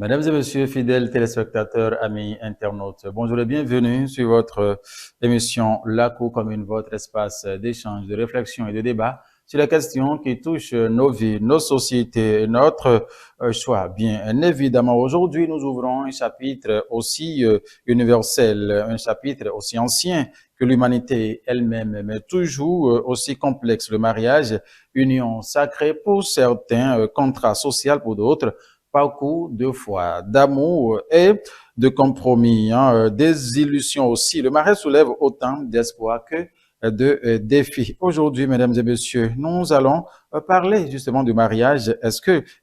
Mesdames et messieurs, fidèles téléspectateurs, amis internautes, bonjour et bienvenue sur votre émission LACO Commune, votre espace d'échange, de réflexion et de débat sur les questions qui touchent nos vies, nos sociétés, et notre choix. Bien évidemment, aujourd'hui, nous ouvrons un chapitre aussi universel, un chapitre aussi ancien que l'humanité elle-même, mais toujours aussi complexe. Le mariage, union sacrée pour certains, contrat social pour d'autres, parcours de foi, d'amour et de compromis, des illusions aussi. Le mariage soulève autant d'espoir que de défis. Aujourd'hui, mesdames et messieurs, nous allons parler justement du mariage.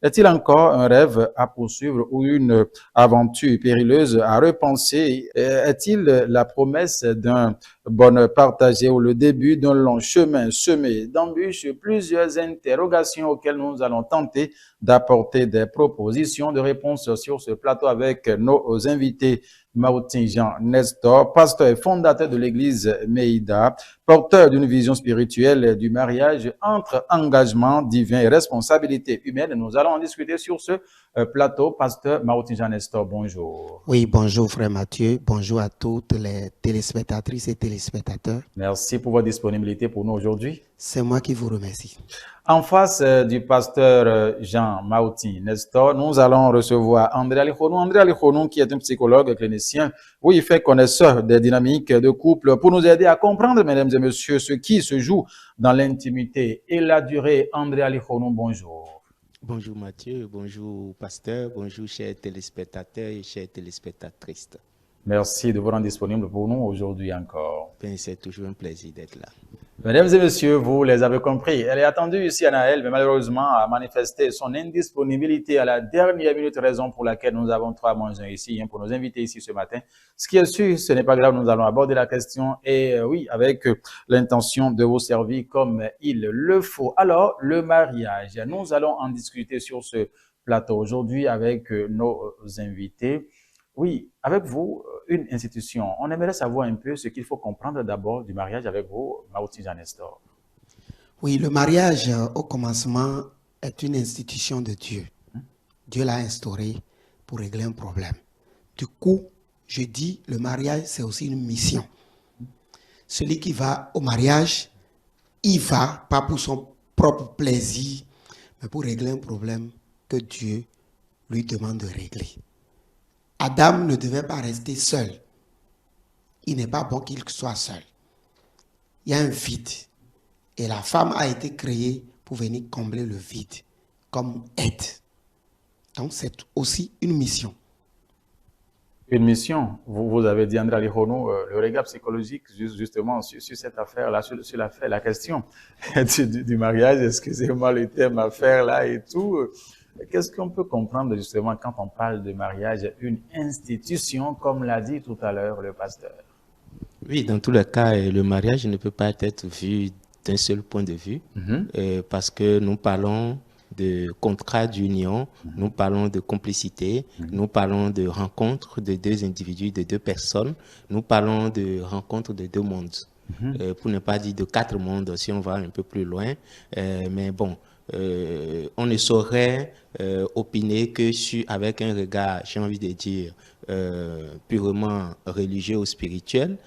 Est-il encore un rêve à poursuivre ou une aventure périleuse à repenser? Est-il la promesse d'un bonheur partagé ou le début d'un long chemin semé d'embûches? Plusieurs interrogations auxquelles nous allons tenter d'apporter des propositions de réponse sur ce plateau avec nos invités. Martin Jean Nestor, pasteur et fondateur de l'église Meïda, porteur d'une vision spirituelle du mariage entre engagement divin et responsabilité humaine. Nous allons en discuter sur ce plateau. Pasteur Martin Jean Nestor, bonjour. Oui, bonjour frère Mathieu, bonjour à toutes les téléspectatrices et téléspectateurs. Merci pour votre disponibilité pour nous aujourd'hui. C'est moi qui vous remercie. En face du pasteur Jean Martin Nestor, nous allons recevoir André Alichonou. André Alichonou, qui est un psychologue clinicien, oui, il fait connaisseur des dynamiques de couple pour nous aider à comprendre, mesdames et messieurs, ce qui se joue dans l'intimité et la durée. André Alichonou, bonjour. Bonjour Mathieu, bonjour pasteur, bonjour chers téléspectateurs et chères téléspectatrices. Merci de vous rendre disponible pour nous aujourd'hui encore. Ben, c'est toujours un plaisir d'être là. Mesdames et messieurs, vous les avez compris, elle est attendue ici à Naël, mais malheureusement a manifesté son indisponibilité à la dernière minute, raison pour laquelle nous avons 3-1 ici, pour nos invités ici ce matin. Ce qui est sûr, ce n'est pas grave, nous allons aborder la question et oui, avec l'intention de vous servir comme il le faut. Alors, le mariage, nous allons en discuter sur ce plateau aujourd'hui avec nos invités. Oui, avec vous, une institution. On aimerait savoir un peu ce qu'il faut comprendre d'abord du mariage avec vous, Martin Jean Nestor. Oui, le mariage, au commencement, est une institution de Dieu. Dieu l'a instauré pour régler un problème. Du coup, je dis, le mariage, c'est aussi une mission. Celui qui va au mariage, il va, pas pour son propre plaisir, mais pour régler un problème que Dieu lui demande de régler. Adam ne devait pas rester seul. Il n'est pas bon qu'il soit seul. Il y a un vide. Et la femme a été créée pour venir combler le vide, comme aide. Donc c'est aussi une mission. Une mission. Vous avez dit, André Alichonou, le regard psychologique justement sur cette affaire-là, sur la question du mariage, excusez-moi le terme affaire là et tout. Qu'est-ce qu'on peut comprendre justement quand on parle de mariage, une institution, comme l'a dit tout à l'heure le pasteur? Oui, dans tous les cas, le mariage ne peut pas être vu d'un seul point de vue, parce que nous parlons de contrat d'union, nous parlons de complicité, nous parlons de rencontre de deux individus, de deux personnes, nous parlons de rencontre de deux mondes, pour ne pas dire de 4 mondes si on va un peu plus loin, mais bon, on ne saurait opiner que avec un regard, j'ai envie de dire, purement religieux ou spirituel,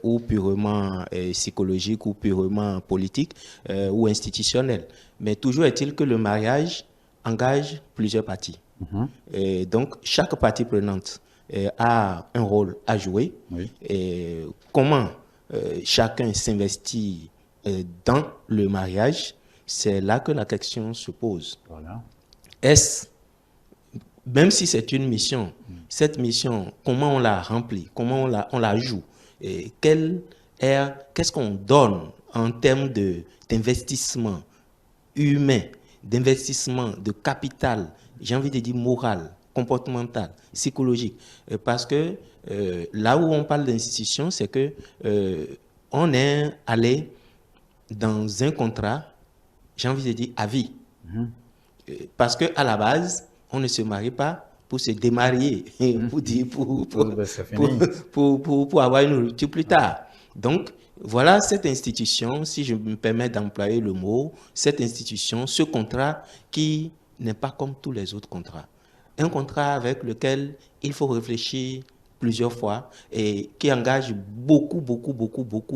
ou purement psychologique, ou purement politique, ou institutionnel. Mais toujours est-il que le mariage engage plusieurs parties. Et donc, chaque partie prenante a un rôle à jouer. Oui. Et comment chacun s'investit dans le mariage, c'est là que la question se pose. Voilà. Est-ce, même si c'est une mission, cette mission, comment on la remplit, comment on la joue, et qu'est-ce qu'on donne en termes d'investissement humain, d'investissement de capital, j'ai envie de dire moral, comportemental, psychologique. Parce que là où on parle d'institution, c'est que on est allé dans un contrat, j'ai envie de dire à vie. Parce qu'à la base, on ne se marie pas pour se démarier, pour avoir une rupture plus tard. Donc, voilà cette institution, si je me permets d'employer le mot, cette institution, ce contrat qui n'est pas comme tous les autres contrats. Un contrat avec lequel il faut réfléchir plusieurs fois et qui engage beaucoup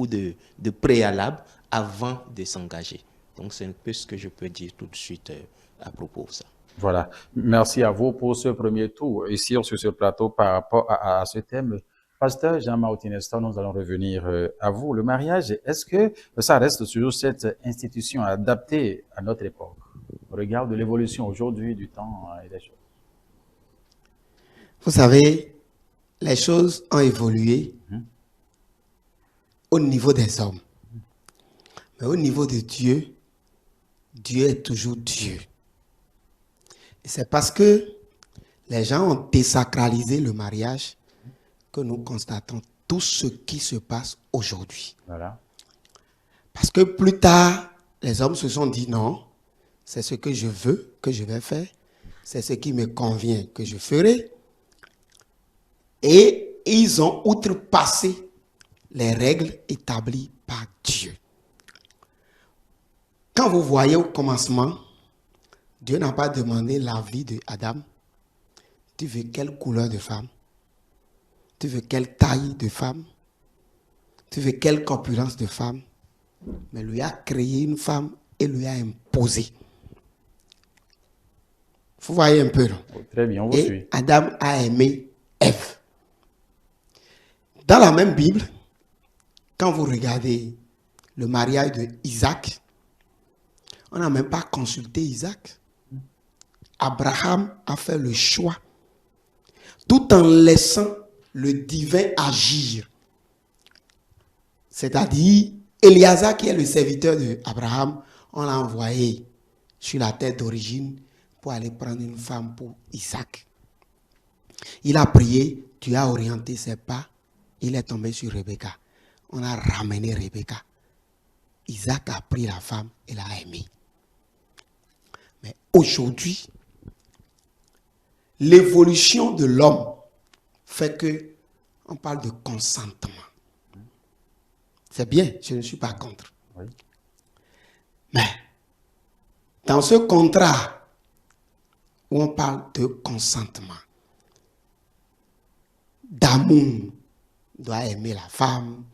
de préalables avant de s'engager. Donc, c'est un peu ce que je peux dire tout de suite à propos de ça. Voilà. Merci à vous pour ce premier tour ici sur ce plateau par rapport à ce thème. Pasteur Jean-Martin Nestor, nous allons revenir à vous. Le mariage, est-ce que ça reste toujours cette institution adaptée à notre époque, au regard de l'évolution aujourd'hui du temps et des choses? Vous savez, les choses ont évolué au niveau des hommes. Mais au niveau de Dieu, Dieu est toujours Dieu. Et c'est parce que les gens ont désacralisé le mariage que nous constatons tout ce qui se passe aujourd'hui. Voilà. Parce que plus tard, les hommes se sont dit non, c'est ce que je veux que je vais faire, c'est ce qui me convient que je ferai. Et ils ont outrepassé les règles établies par Dieu. Quand vous voyez au commencement, Dieu n'a pas demandé l'avis d'Adam. Tu veux quelle couleur de femme? Tu veux quelle taille de femme? Tu veux quelle corpulence de femme? Mais lui a créé une femme et lui a imposé. Vous voyez un peu, non? Très bien, on vous suit. Adam a aimé Ève. Dans la même Bible, quand vous regardez le mariage de Isaac, on n'a même pas consulté Isaac. Abraham a fait le choix, tout en laissant le divin agir. C'est-à-dire, Éliazar, qui est le serviteur d'Abraham, on l'a envoyé sur la terre d'origine pour aller prendre une femme pour Isaac. Il a prié, Dieu a orienté ses pas, il est tombé sur Rebecca. On a ramené Rebecca. Isaac a pris la femme et l'a aimée. Mais aujourd'hui, l'évolution de l'homme fait que on parle de consentement. C'est bien, je ne suis pas contre. Oui. Mais dans ce contrat où on parle de consentement, d'amour, doit aimer la femme,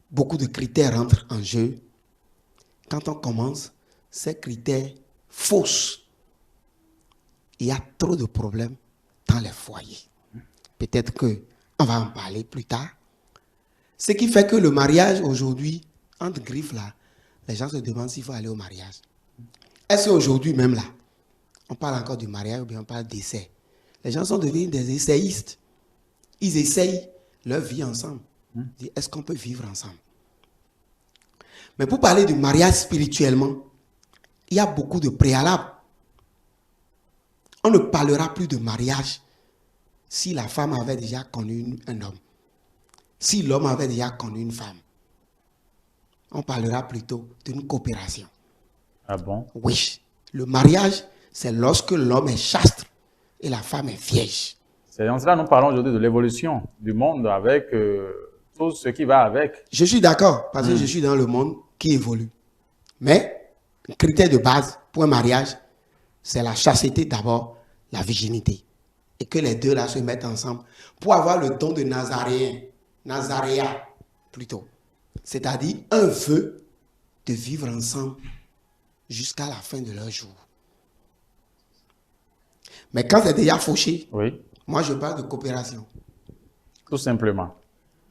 beaucoup de critères entrent en jeu. Quand on commence, ces critères faussent. Il y a trop de problèmes dans les foyers. Peut-être qu'on va en parler plus tard. Ce qui fait que le mariage aujourd'hui, entre griffes là, les gens se demandent s'il faut aller au mariage. Est-ce qu'aujourd'hui même là, on parle encore du mariage ou bien on parle d'essai? Les gens sont devenus des essayistes. Ils essayent leur vie ensemble. Est-ce qu'on peut vivre ensemble? Mais pour parler du mariage spirituellement, il y a beaucoup de préalables. On ne parlera plus de mariage si la femme avait déjà connu un homme. Si l'homme avait déjà connu une femme. On parlera plutôt d'une coopération. Ah bon? Oui. Le mariage, c'est lorsque l'homme est chaste et la femme est vierge. C'est en cela que nous parlons aujourd'hui de l'évolution du monde avec tout ce qui va avec. Je suis d'accord parce que je suis dans le monde qui évolue. Mais le critère de base pour un mariage, c'est la chasteté d'abord, la virginité. Et que les deux là se mettent ensemble pour avoir le don de Nazaréa plutôt. C'est-à-dire un vœu de vivre ensemble jusqu'à la fin de leur jour. Mais quand c'est déjà fauché, Oui, moi je parle de coopération. tout simplement.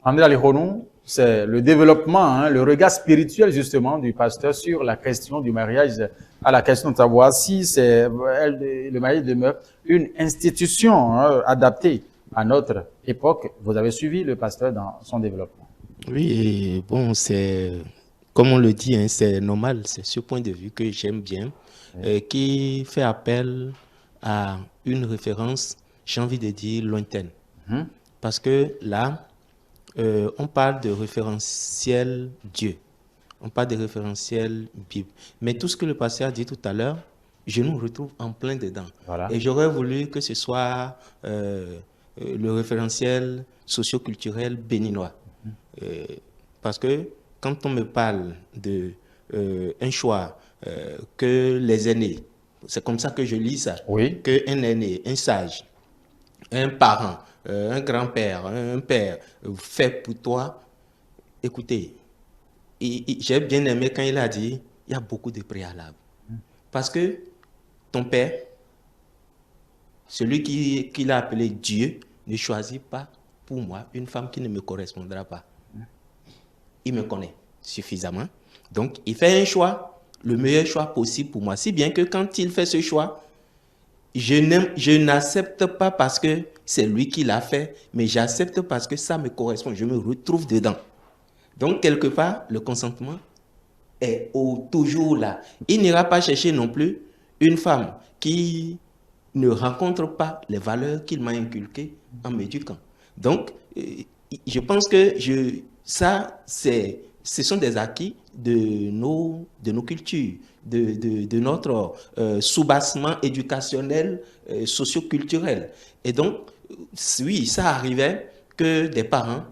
André Alihonou, c'est le développement, le regard spirituel justement du pasteur sur la question du mariage, à la question de savoir si le mariage demeure une institution adaptée à notre époque. Vous avez suivi le pasteur dans son développement. Oui, et bon, c'est, comme on le dit, hein, c'est normal, c'est ce point de vue que j'aime bien, qui fait appel à une référence, j'ai envie de dire, lointaine. Parce que là, on parle de référentiel Dieu, on parle de référentiel Bible. Mais tout ce que le pasteur a dit tout à l'heure, je nous retrouve en plein dedans. Voilà. Et j'aurais voulu que ce soit le référentiel socio-culturel béninois. Parce que quand on me parle de un choix que les aînés c'est comme ça que je lis ça, Oui. qu'un aîné, un sage, un parent, un grand-père, un père fait pour toi, écoutez, j'ai bien aimé quand il a dit, il y a beaucoup de préalables. Parce que ton père, celui qui l'a appelé Dieu, ne choisit pas pour moi une femme qui ne me correspondra pas. Il me connaît suffisamment. Donc, il fait un choix, le meilleur choix possible pour moi. Si bien que quand il fait ce choix, je n'accepte pas parce que c'est lui qui l'a fait, mais j'accepte parce que ça me correspond, je me retrouve dedans. Donc, quelque part, le consentement est toujours là. Il n'ira pas chercher non plus une femme qui ne rencontre pas les valeurs qu'il m'a inculquées en m'éduquant. Donc, je pense que ce sont des acquis de nos cultures, de notre soubassement éducationnel, socio-culturel. Et donc, oui, ça arrivait que des parents,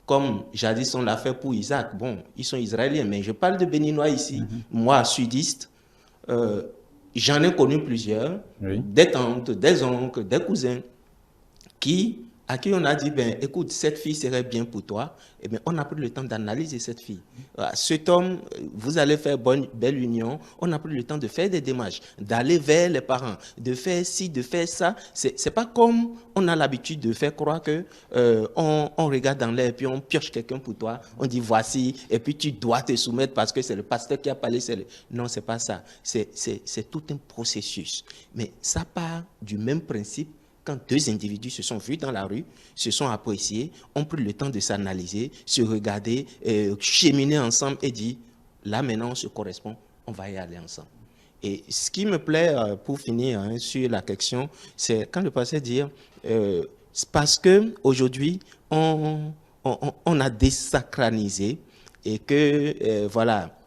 comme jadis on l'a fait pour Isaac, bon, ils sont israéliens, mais je parle de béninois ici, moi, sudiste, j'en ai connu plusieurs, des tantes, des oncles, des cousins, à qui on a dit, ben, écoute, cette fille serait bien pour toi. Et bien, on a pris le temps d'analyser cette fille. Cet homme, vous allez faire belle union. On a pris le temps de faire des démarches, d'aller vers les parents, de faire ci, de faire ça. C'est pas comme on a l'habitude de faire croire que on regarde dans l'air et puis on pioche quelqu'un pour toi. On dit voici, et puis tu dois te soumettre parce que c'est le pasteur qui a parlé. Non, c'est pas ça. C'est tout un processus. Mais ça part du même principe. Quand deux individus se sont vus dans la rue, se sont appréciés, ont pris le temps de s'analyser, se regarder, cheminer ensemble et dire, là maintenant on se correspond, on va y aller ensemble. Et ce qui me plaît, pour finir sur la question, c'est quand le pasteur dit, c'est parce qu'aujourd'hui, on a désacralisé et que, voilà,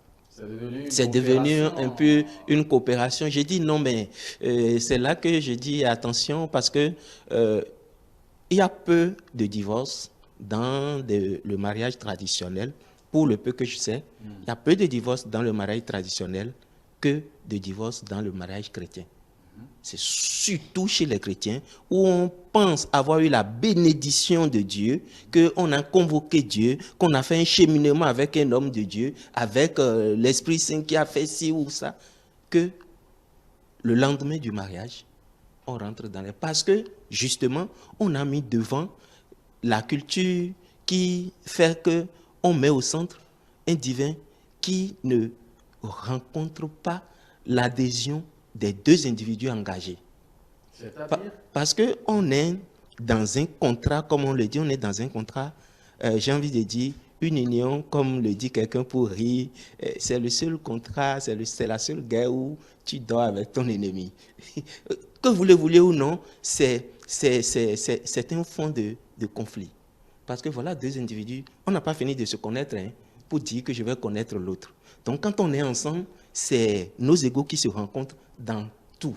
c'est devenu un peu une coopération. J'ai dit non, mais c'est là que je dis attention parce que il y a peu de divorces dans le mariage traditionnel, pour le peu que je sais. Il y a peu de divorces dans le mariage traditionnel que de divorces dans le mariage chrétien. C'est surtout chez les chrétiens où on pense avoir eu la bénédiction de Dieu, qu'on a convoqué Dieu, qu'on a fait un cheminement avec un homme de Dieu, avec l'Esprit Saint qui a fait ci ou ça, que le lendemain du mariage, on rentre dans les... Parce que, justement, on a mis devant la culture qui fait qu'on met au centre un divin qui ne rencontre pas l'adhésion des deux individus engagés. Parce qu'on est dans un contrat, comme on le dit, on est dans un contrat, j'ai envie de dire, une union, comme le dit quelqu'un pour rire, c'est le seul contrat, c'est la seule guerre où tu dors avec ton ennemi. Que vous le vouliez ou non, c'est un fond de conflit. Parce que voilà, deux individus, on n'a pas fini de se connaître pour dire que je vais connaître l'autre. Donc quand on est ensemble, c'est nos égos qui se rencontrent dans tout.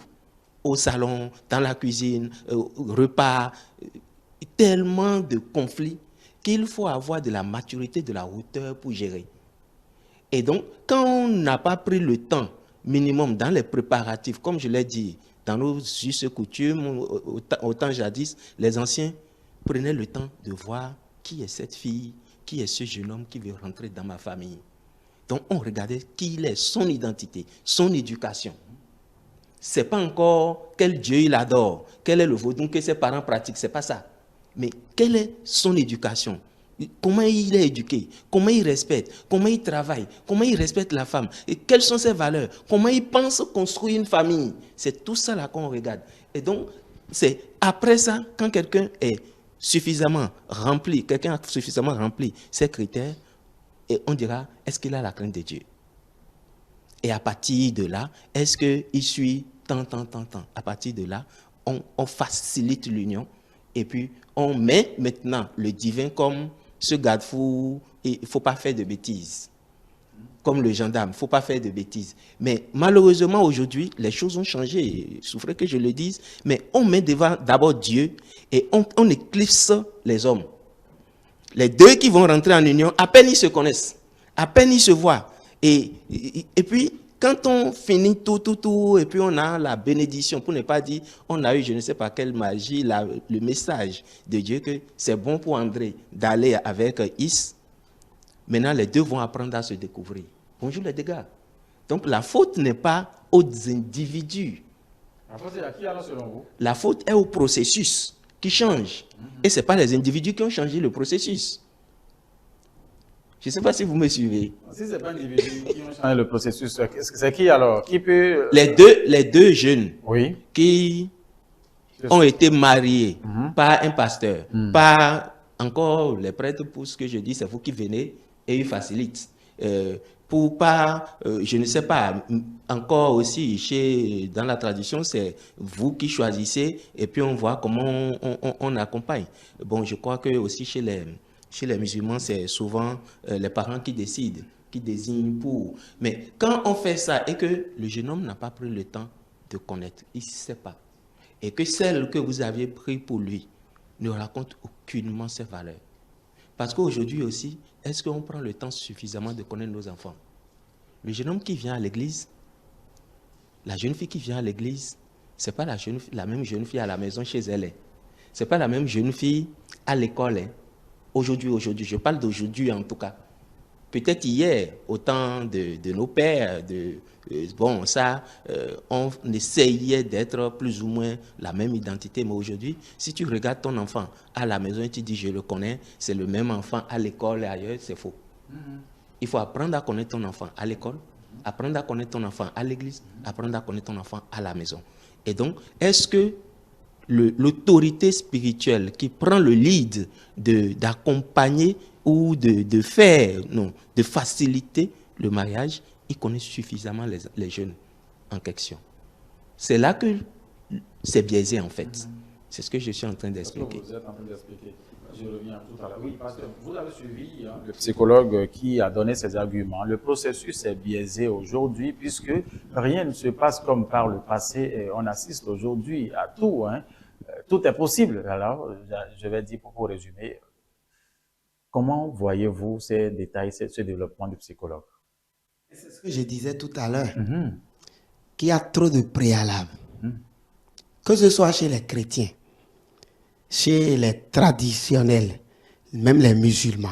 Au salon, dans la cuisine, au repas, tellement de conflits qu'il faut avoir de la maturité, de la hauteur pour gérer. Et donc, quand on n'a pas pris le temps minimum dans les préparatifs, comme je l'ai dit, dans nos us et coutumes, au temps jadis, les anciens prenaient le temps de voir qui est cette fille, qui est ce jeune homme qui veut rentrer dans ma famille. Donc, on regardait qui il est, son identité, son éducation. Ce n'est pas encore quel Dieu il adore, quel est le vaudou que ses parents pratiquent, ce n'est pas ça. Mais quelle est son éducation? Comment il est éduqué? Comment il respecte? Comment il travaille? Comment il respecte la femme? Et quelles sont ses valeurs? Comment il pense construire une famille? C'est tout ça là qu'on regarde. Et donc, c'est après ça, quand quelqu'un est suffisamment rempli, quelqu'un a suffisamment rempli ces critères, et on dira, est-ce qu'il a la crainte de Dieu? Et à partir de là, est-ce qu'il suit tant? À partir de là, on facilite l'union et puis on met maintenant le divin comme ce garde-fou. Il ne faut pas faire de bêtises. Comme le gendarme, il ne faut pas faire de bêtises. Mais malheureusement, aujourd'hui, les choses ont changé. Il souffrait que je le dise. Mais on met devant d'abord Dieu et on éclipse les hommes. Les deux qui vont rentrer en union, à peine ils se connaissent, à peine ils se voient. Et puis, Quand on finit tout, et puis on a la bénédiction, pour ne pas dire, on a eu je ne sais pas quelle magie, le message de Dieu que c'est bon pour André d'aller avec Is. Maintenant, les deux vont apprendre à se découvrir. Bonjour les dégâts. Donc la faute n'est pas aux individus. La faute est à qui alors selon vous? La faute est au processus qui change. Et ce n'est pas les individus qui ont changé le processus. Je ne sais pas si vous me suivez. Si ce n'est pas les individus qui ont changé le processus, c'est qui alors? Qui peut... Les deux jeunes oui. qui ont été mariés par un pasteur, par encore les prêtres, pour ce que je dis, c'est vous qui venez et ils facilitent. Je ne sais pas, encore aussi, dans la tradition, c'est vous qui choisissez et puis on voit comment on accompagne. Bon, je crois que aussi chez les musulmans, c'est souvent les parents qui décident, qui désignent pour. Mais quand on fait ça et que le jeune homme n'a pas pris le temps de connaître, il ne sait pas, et que celle que vous aviez prise pour lui ne raconte aucunement ses valeurs. Parce qu'aujourd'hui aussi, est-ce qu'on prend le temps suffisamment de connaître nos enfants? Le jeune homme qui vient à l'église, la jeune fille qui vient à l'église, ce n'est pas la même jeune fille à la maison chez elle. Ce n'est pas la même jeune fille à l'école. Aujourd'hui, je parle d'aujourd'hui en tout cas. Peut-être hier, au temps de nos pères, on essayait d'être plus ou moins la même identité. Mais aujourd'hui, si tu regardes ton enfant à la maison et tu dis je le connais, c'est le même enfant à l'école et ailleurs, c'est faux. Il faut apprendre à connaître ton enfant à l'école, apprendre à connaître ton enfant à l'église, apprendre à connaître ton enfant à la maison. Et donc, est-ce que l'autorité spirituelle qui prend le lead d'accompagner ou de faciliter le mariage, il connaît suffisamment les jeunes en question? C'est là que c'est biaisé en fait. C'est ce que je suis en train d'expliquer. Vous êtes en train d'expliquer. Je reviens tout à l'heure. Oui, parce que vous avez suivi le psychologue qui a donné ses arguments. Le processus est biaisé aujourd'hui puisque rien ne se passe comme par le passé. Et on assiste aujourd'hui à tout. Tout est possible. Alors, je vais dire pour résumer. Comment voyez-vous ces détails, ce développement du psychologue? C'est ce que je disais tout à l'heure. Qu'il y a trop de préalables. Que ce soit chez les chrétiens, chez les traditionnels, même les musulmans,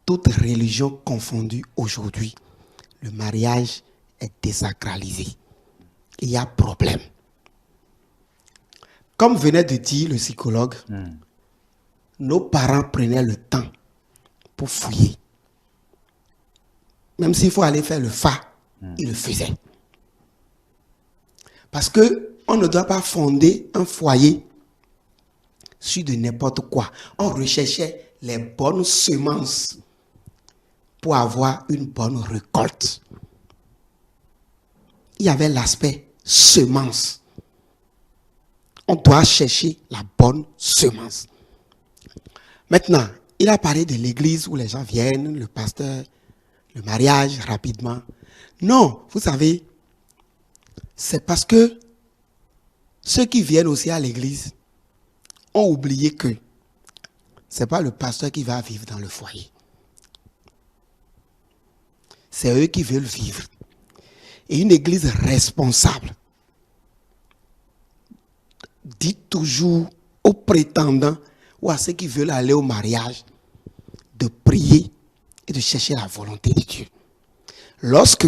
toutes religions confondues aujourd'hui, le mariage est désacralisé. Il y a problème. Comme venait de dire le psychologue, nos parents prenaient le temps pour fouiller. Même s'il faut aller faire le fa, ils le faisaient. Parce qu'on ne doit pas fonder un foyer sur de n'importe quoi. On recherchait les bonnes semences pour avoir une bonne récolte. Il y avait l'aspect semence. On doit chercher la bonne semence. Maintenant, il a parlé de l'église où les gens viennent, le pasteur, le mariage rapidement. Non, vous savez, c'est parce que ceux qui viennent aussi à l'église ont oublié que ce n'est pas le pasteur qui va vivre dans le foyer. C'est eux qui veulent vivre. Et une église responsable dit toujours aux prétendants ou à ceux qui veulent aller au mariage de prier et de chercher la volonté de Dieu. Lorsque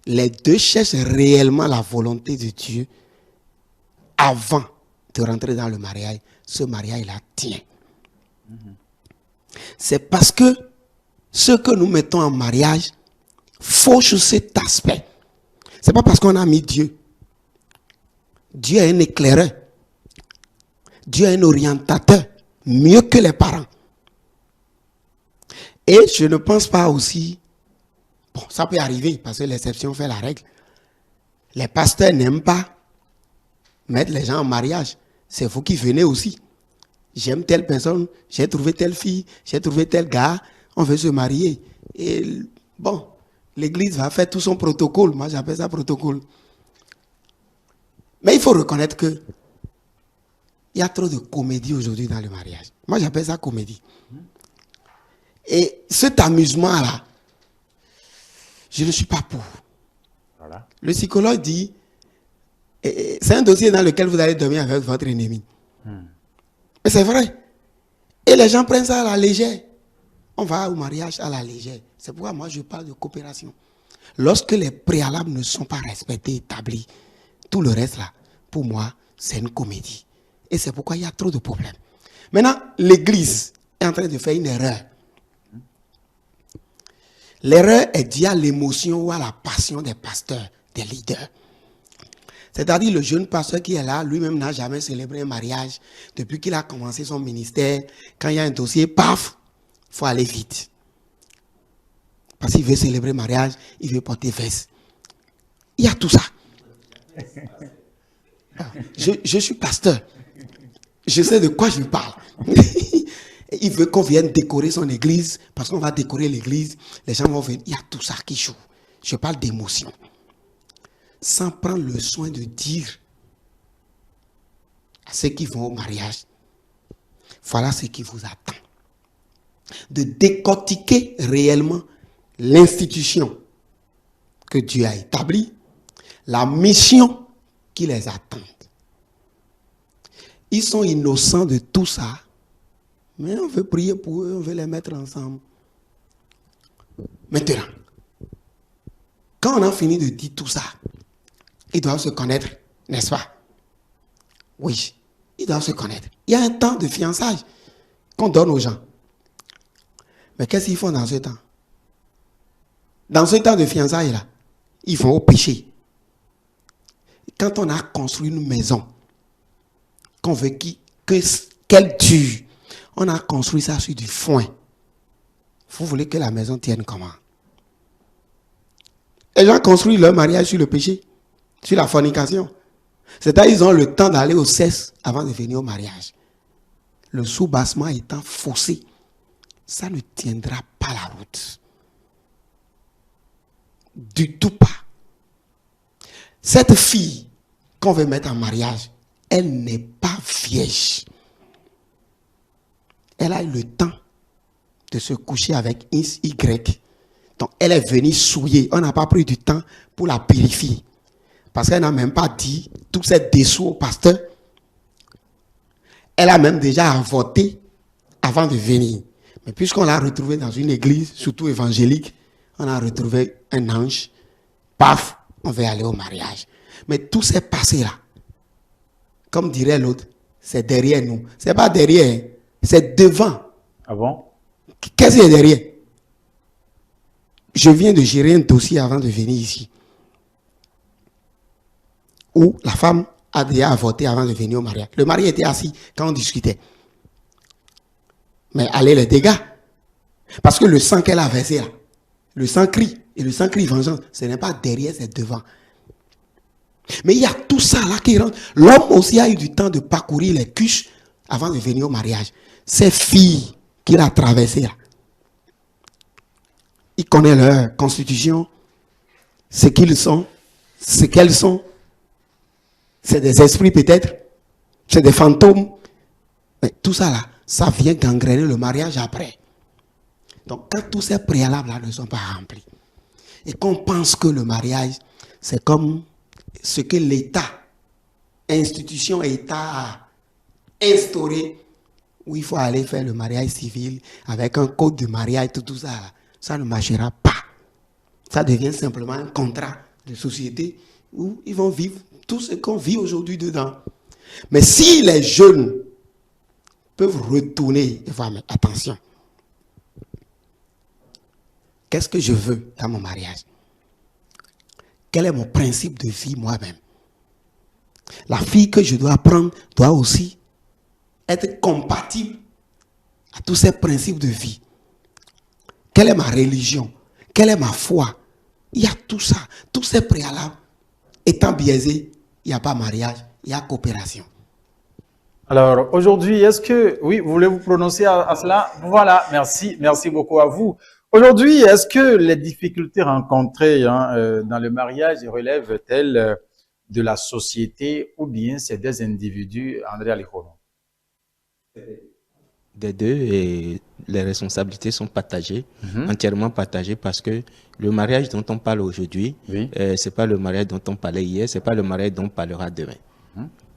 les deux cherchent réellement la volonté de Dieu avant de rentrer dans le mariage, ce mariage-là tient. C'est parce que ce que nous mettons en mariage fauche cet aspect. Ce n'est pas parce qu'on a mis Dieu. Dieu est un éclaireur. Dieu est un orientateur, mieux que les parents. Et je ne pense pas aussi, bon, ça peut arriver parce que l'exception fait la règle. Les pasteurs n'aiment pas mettre les gens en mariage. C'est vous qui venez aussi. J'aime telle personne, j'ai trouvé telle fille, j'ai trouvé tel gars, on veut se marier. Et bon, l'église va faire tout son protocole. Moi, j'appelle ça protocole. Mais il faut reconnaître que il y a trop de comédie aujourd'hui dans le mariage. Moi, j'appelle ça comédie. Et cet amusement-là, je ne suis pas pour. Voilà. Le psychologue dit, c'est un dossier dans lequel vous allez dormir avec votre ennemi. Mais c'est vrai. Et les gens prennent ça à la légère. On va au mariage à la légère. C'est pourquoi moi je parle de coopération. Lorsque les préalables ne sont pas respectés, établis, tout le reste là, pour moi, c'est une comédie. Et c'est pourquoi il y a trop de problèmes. Maintenant, l'Église est en train de faire une erreur. L'erreur est due à l'émotion ou à la passion des pasteurs, des leaders. C'est-à-dire le jeune pasteur qui est là, lui-même n'a jamais célébré un mariage. Depuis qu'il a commencé son ministère, quand il y a un dossier, paf, il faut aller vite. Parce qu'il veut célébrer le mariage, il veut porter veste. Il y a tout ça. Je suis pasteur. Je sais de quoi je parle. Il veut qu'on vienne décorer son église, parce qu'on va décorer l'église, les gens vont venir. Il y a tout ça qui joue. Je parle d'émotion. Sans prendre le soin de dire à ceux qui vont au mariage, voilà ce qui vous attend. De décortiquer réellement l'institution que Dieu a établie, la mission qui les attend. Ils sont innocents de tout ça, mais on veut prier pour eux, on veut les mettre ensemble. Maintenant, quand on a fini de dire tout ça, ils doivent se connaître, n'est-ce pas? Oui, ils doivent se connaître. Il y a un temps de fiançailles qu'on donne aux gens. Mais qu'est-ce qu'ils font dans ce temps? Dans ce temps de fiançailles-là, ils vont au péché. Quand on a construit une maison, qu'on veut qu'elle dure, on a construit ça sur du foin. Vous voulez que la maison tienne comment? Les gens construisent leur mariage sur le péché, sur la fornication. C'est-à-dire qu'ils ont le temps d'aller au sexe avant de venir au mariage. Le soubassement étant faussé, ça ne tiendra pas la route. Du tout pas. Cette fille qu'on veut mettre en mariage, elle n'est pas vierge. Elle a eu le temps de se coucher avec Y. Donc elle est venue souiller. On n'a pas pris du temps pour la purifier. Parce qu'elle n'a même pas dit tous ces dessous au pasteur. Elle a même déjà avorté avant de venir. Mais puisqu'on l'a retrouvée dans une église, surtout évangélique, on a retrouvé un ange. Paf, on va aller au mariage. Mais tout s'est passé là. Comme dirait l'autre, c'est derrière nous. C'est pas derrière, c'est devant. Ah bon? Qu'est-ce qu'il y a derrière? Je viens de gérer un dossier avant de venir ici. Où la femme a déjà avorté avant de venir au mariage. Le mari était assis quand on discutait. Mais allez les dégâts. Parce que le sang qu'elle a versé là, le sang crie. Et le sang crie vengeance. Ce n'est pas derrière, c'est devant. Mais il y a tout ça là qui rentre. L'homme aussi a eu du temps de parcourir les couches avant de venir au mariage. Ces filles qu'il a traversées là. Il connaît leur constitution, ce qu'ils sont, ce qu'elles sont. C'est des esprits peut-être, c'est des fantômes. Mais tout ça là, ça vient gangréner le mariage après. Donc quand tous ces préalables là ne sont pas remplis, et qu'on pense que le mariage, c'est comme ce que l'État, institution État a instauré, où il faut aller faire le mariage civil avec un code de mariage, tout ça là. Ça ne marchera pas. Ça devient simplement un contrat de société où ils vont vivre tout ce qu'on vit aujourd'hui dedans. Mais si les jeunes peuvent retourner et voir, mais attention, qu'est-ce que je veux dans mon mariage? Quel est mon principe de vie moi-même? La fille que je dois prendre doit aussi être compatible à tous ces principes de vie. Quelle est ma religion? Quelle est ma foi? Il y a tout ça. Tous ces préalables étant biaisés, il n'y a pas mariage, il y a coopération. Alors, aujourd'hui, est-ce que, oui, vous voulez vous prononcer à cela? Voilà, merci beaucoup à vous. Aujourd'hui, est-ce que les difficultés rencontrées dans le mariage relèvent-elles de la société ou bien c'est des individus, André Alikolo? des deux, et les responsabilités sont partagées, entièrement partagées, parce que le mariage dont on parle aujourd'hui, c'est pas le mariage dont on parlait hier, c'est pas le mariage dont on parlera demain.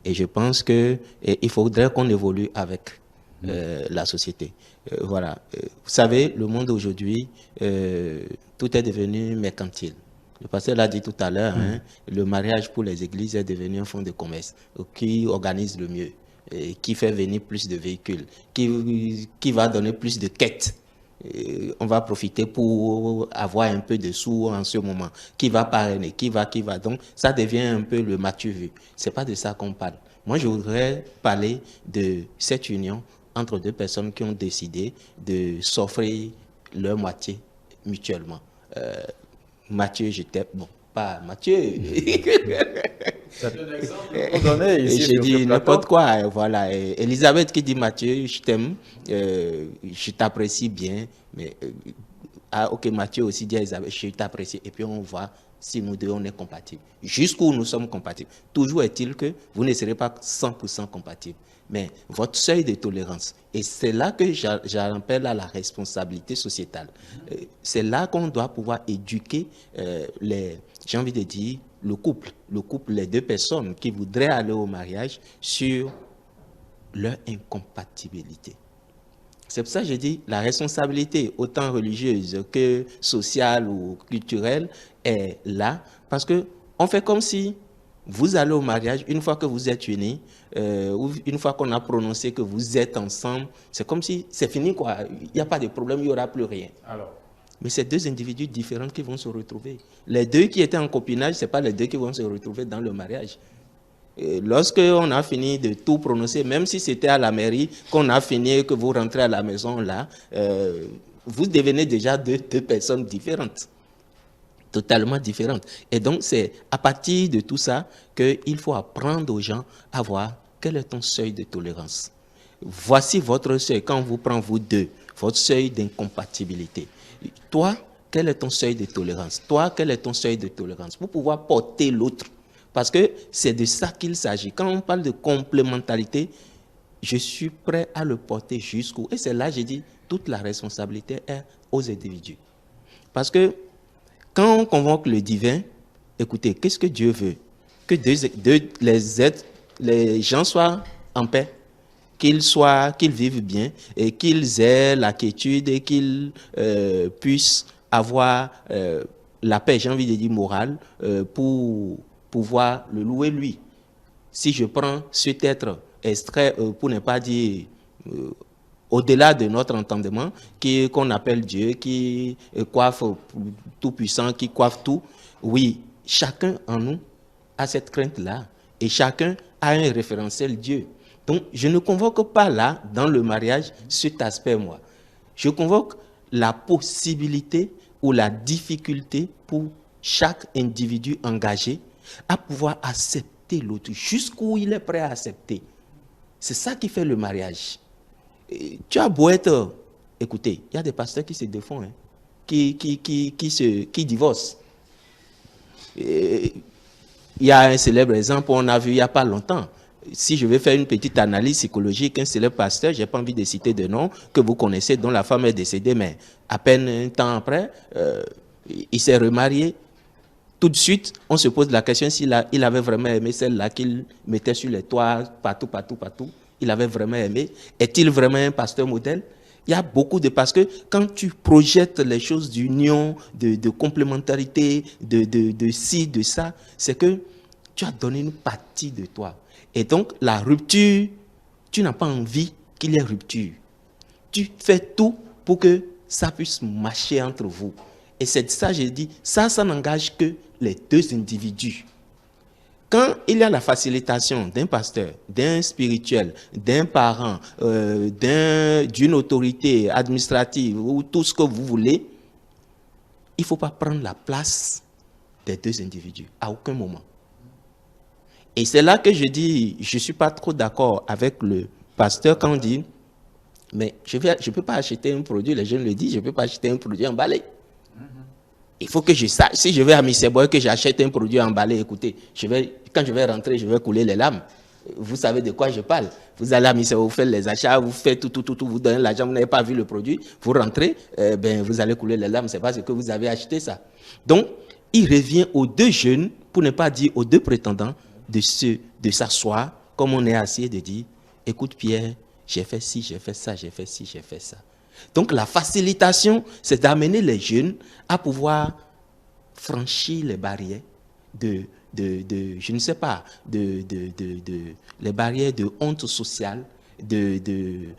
Et je pense que il faudrait qu'on évolue avec la société. Voilà. Vous savez, le monde aujourd'hui, tout est devenu mercantile. Le pasteur l'a dit tout à l'heure, le mariage pour les églises est devenu un fonds de commerce qui organise le mieux, qui fait venir plus de véhicules, qui va donner plus de quêtes. On va profiter pour avoir un peu de sous en ce moment. Qui va parrainer, qui va. Donc, ça devient un peu le matu vu. C'est pas de ça qu'on parle. Moi, je voudrais parler de cette union entre deux personnes qui ont décidé de s'offrir leur moitié mutuellement. Mathieu, je t'aime. Bon, pas Mathieu. C'est un exemple donné ici. J'ai dit n'importe quoi. Voilà. Elisabeth qui dit Mathieu, je t'aime, je t'apprécie bien. Mais, ok, Mathieu aussi dit à Elisabeth, je t'apprécie. Et puis on voit si nous deux on est compatibles. Jusqu'où nous sommes compatibles. Toujours est-il que vous ne serez pas 100% compatibles. Mais votre seuil de tolérance, et c'est là que j'en appelle à la responsabilité sociétale. C'est là qu'on doit pouvoir éduquer j'ai envie de dire, le couple, les deux personnes qui voudraient aller au mariage sur leur incompatibilité. C'est pour ça que je dis la responsabilité, autant religieuse que sociale ou culturelle, est là, parce qu'on fait comme si vous allez au mariage, une fois que vous êtes unis, ou une fois qu'on a prononcé que vous êtes ensemble, c'est comme si c'est fini, quoi. Il n'y a pas de problème, il n'y aura plus rien. Alors. Mais c'est deux individus différents qui vont se retrouver. Les deux qui étaient en copinage, ce n'est pas les deux qui vont se retrouver dans le mariage. Lorsqu'on a fini de tout prononcer, même si c'était à la mairie, qu'on a fini, que vous rentrez à la maison, là, vous devenez déjà deux personnes différentes. Totalement différentes. Et donc, c'est à partir de tout ça qu'il faut apprendre aux gens à voir quel est ton seuil de tolérance. Voici votre seuil, quand on vous prend vous deux, votre seuil d'incompatibilité. Toi, quel est ton seuil de tolérance? Toi, quel est ton seuil de tolérance? Pour pouvoir porter l'autre. Parce que c'est de ça qu'il s'agit. Quand on parle de complémentarité, je suis prêt à le porter jusqu'où. Et c'est là, j'ai dit, toute la responsabilité est aux individus. Parce que quand on convoque le divin, écoutez, qu'est-ce que Dieu veut? Que les gens soient en paix, qu'ils vivent bien, et qu'ils aient la quiétude et qu'ils puissent avoir la paix, j'ai envie de dire morale, pour pouvoir le louer lui. Si je prends cet être extrait, pour ne pas dire au-delà de notre entendement, qu'on appelle Dieu, qui coiffe tout puissant, qui coiffe tout, oui, chacun en nous a cette crainte-là, et chacun a un référentiel Dieu. Donc, je ne convoque pas là, dans le mariage, cet aspect, moi. Je convoque la possibilité ou la difficulté pour chaque individu engagé à pouvoir accepter l'autre, jusqu'où il est prêt à accepter. C'est ça qui fait le mariage. Et tu as beau être... Écoutez, il y a des pasteurs qui se défont, hein, qui divorcent. Et il y a un célèbre exemple, on a vu il n'y a pas longtemps. Si je vais faire une petite analyse psychologique, un célèbre pasteur, je n'ai pas envie de citer de nom, que vous connaissez, dont la femme est décédée, mais à peine un temps après, il s'est remarié. Tout de suite, on se pose la question s'il avait vraiment aimé celle-là qu'il mettait sur les toits, partout. Il avait vraiment aimé. Est-il vraiment un pasteur modèle? Il y a beaucoup de... Parce que quand tu projettes les choses d'union, de complémentarité, de ci, de ça, c'est que tu as donné une partie de toi. Et donc, la rupture, tu n'as pas envie qu'il y ait rupture. Tu fais tout pour que ça puisse marcher entre vous. Et c'est ça, j'ai dit, ça n'engage que les deux individus. Quand il y a la facilitation d'un pasteur, d'un spirituel, d'un parent, d'une autorité administrative ou tout ce que vous voulez, il ne faut pas prendre la place des deux individus à aucun moment. Et c'est là que je dis, je ne suis pas trop d'accord avec le pasteur quand on dit, mais je ne peux pas acheter un produit, les jeunes le disent, je ne peux pas acheter un produit emballé. Il faut que je sache, si je vais à Misseboy, que j'achète un produit emballé, écoutez, quand je vais rentrer, je vais couler les lames. vous savez de quoi je parle. Vous allez à Missa, vous faites les achats, vous faites tout, vous donnez l'argent, vous n'avez pas vu le produit, vous rentrez, vous allez couler les larmes, c'est parce que vous avez acheté ça. Donc, il revient aux deux jeunes, pour ne pas dire aux deux prétendants, de s'asseoir, comme on est assis, et de dire, écoute Pierre, j'ai fait ci, j'ai fait ça, j'ai fait ci, j'ai fait ça. Donc la facilitation, c'est d'amener les jeunes à pouvoir franchir les barrières je ne sais pas, les barrières de honte sociale, de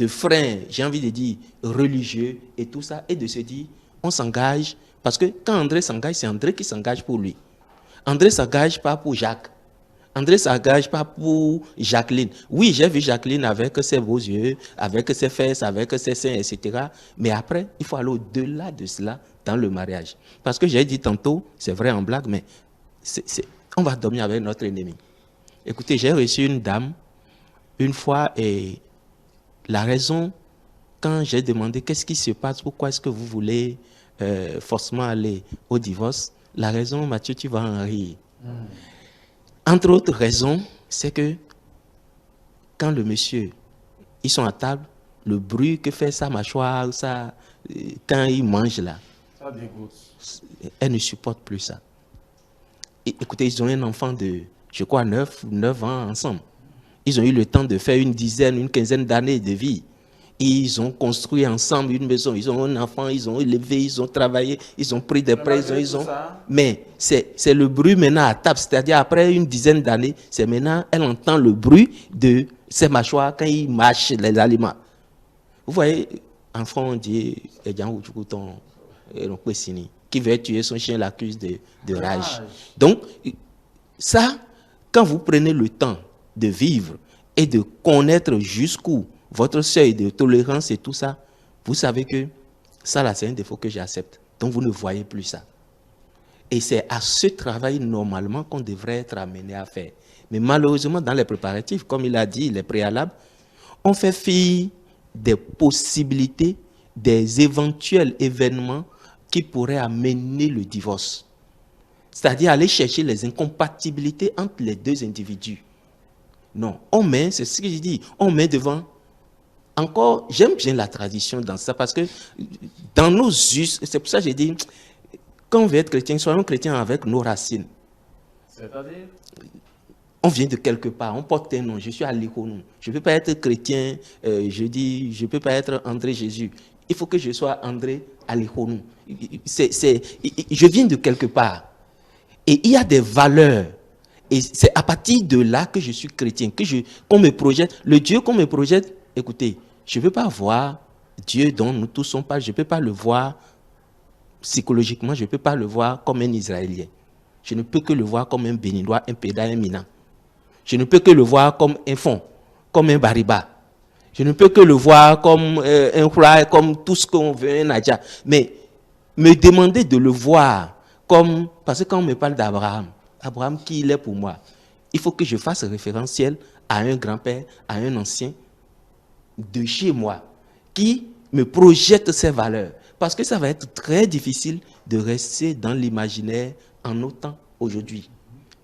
freins, j'ai envie de dire, religieux et tout ça, et de se dire, on s'engage, parce que quand André s'engage, c'est André qui s'engage pour lui. André ne s'engage pas pour Jacques. André ne s'engage pas pour Jacqueline. Oui, j'ai vu Jacqueline avec ses beaux yeux, avec ses fesses, avec ses seins, etc. Mais après, il faut aller au-delà de cela dans le mariage. Parce que j'ai dit tantôt, c'est vrai en blague, mais on va dormir avec notre ennemi. Écoutez, j'ai reçu une dame une fois et la raison, quand j'ai demandé qu'est-ce qui se passe, pourquoi est-ce que vous voulez forcément aller au divorce, la raison, Mathieu, tu vas en rire. Entre autres raisons, c'est que quand le monsieur, ils sont à table, le bruit que fait sa mâchoire, ça, quand il mange là, ça dégoûte. Elle ne supporte plus ça. Et, écoutez, ils ont un enfant de, je crois, 9 ans ensemble. Ils ont eu le temps de faire une quinzaine d'années de vie. Ils ont construit ensemble une maison, ils ont un enfant, ils ont élevé, ils ont travaillé, ils ont pris des prêts, Mais c'est le bruit maintenant à table, c'est-à-dire après une dizaine d'années, c'est maintenant, elle entend le bruit de ses mâchoires quand ils mâchent les aliments. Vous voyez, en France, on dit, qui veut tuer son chien l'accuse de rage. Donc, ça, quand vous prenez le temps de vivre et de connaître jusqu'où votre seuil de tolérance et tout ça, vous savez que ça là, c'est un défaut que j'accepte. Donc vous ne voyez plus ça. Et c'est à ce travail normalement qu'on devrait être amené à faire. Mais malheureusement, dans les préparatifs, comme il a dit, les préalables, on fait fi des possibilités, des éventuels événements qui pourraient amener le divorce. C'est-à-dire aller chercher les incompatibilités entre les deux individus. Non, on met, c'est ce que je dis, on met devant. Encore, j'aime bien la tradition dans ça, parce que dans nos us, c'est pour ça que j'ai dit, quand on veut être chrétien, soyons chrétiens avec nos racines. C'est-à-dire? On vient de quelque part, on porte un nom, je suis Alihonou. Je ne peux pas être chrétien, je ne peux pas être André Jésus. Il faut que je sois André Alihonou. Je viens de quelque part. Et il y a des valeurs. Et c'est à partir de là que je suis chrétien, qu'on me projette. Le Dieu qu'on me projette, écoutez, je ne peux pas voir Dieu dont nous tous sommes pas, je ne peux pas le voir psychologiquement, je ne peux pas le voir comme un Israélien. Je ne peux que le voir comme un Béninois, un Péda, un Mina. Je ne peux que le voir comme un Fon, comme un Bariba. Je ne peux que le voir comme un Hula, comme tout ce qu'on veut, un Nadja. Mais me demander de le voir comme... Parce que quand on me parle d'Abraham, Abraham, qui il est pour moi? Il faut que je fasse référentiel à un grand-père, à un ancien de chez moi, qui me projette ses valeurs. Parce que ça va être très difficile de rester dans l'imaginaire en autant aujourd'hui.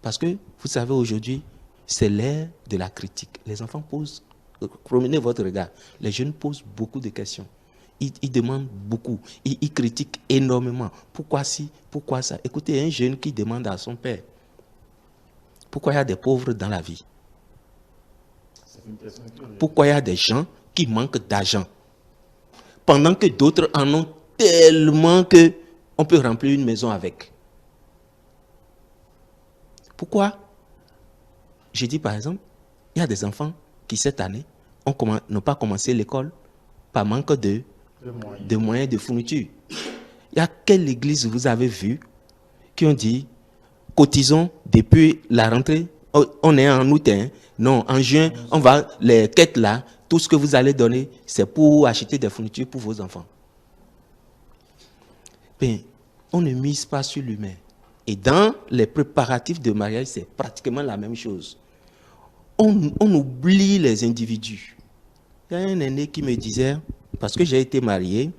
Parce que, vous savez, aujourd'hui, c'est l'ère de la critique. Les enfants posent, promenez votre regard, les jeunes posent beaucoup de questions. Ils demandent beaucoup, ils critiquent énormément. Pourquoi ci, pourquoi ça? Écoutez, un jeune qui demande à son père, pourquoi il y a des pauvres dans la vie? Pourquoi il y a des gens qui manquent d'argent? Pendant que d'autres en ont tellement qu'on peut remplir une maison avec. Pourquoi? Je dis par exemple, il y a des enfants qui cette année n'ont pas commencé l'école par manque de moyens de fourniture. Il y a quelle église vous avez vu qui ont dit cotisons depuis la rentrée, on est en août, hein? Non, en juin, on va, les quêtes là, tout ce que vous allez donner, c'est pour acheter des fournitures pour vos enfants. Ben, on ne mise pas sur l'humain. Et dans les préparatifs de mariage, c'est pratiquement la même chose. On oublie les individus. Il y a un aîné qui me disait, parce que j'ai été marié,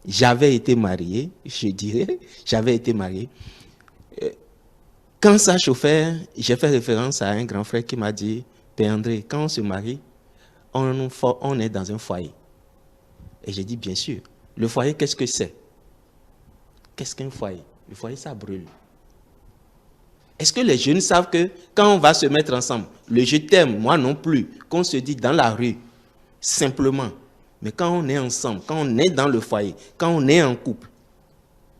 j'avais été marié, je dirais, j'avais été marié. Quand ça chauffait, j'ai fait référence à un grand frère qui m'a dit, Père André, quand on se marie, on est dans un foyer. Et j'ai dit, bien sûr. Le foyer, qu'est-ce que c'est? Qu'est-ce qu'un foyer? Le foyer, ça brûle. Est-ce que les jeunes savent que quand on va se mettre ensemble, le je t'aime, moi non plus, qu'on se dit dans la rue, simplement, mais quand on est ensemble, quand on est dans le foyer, quand on est en couple,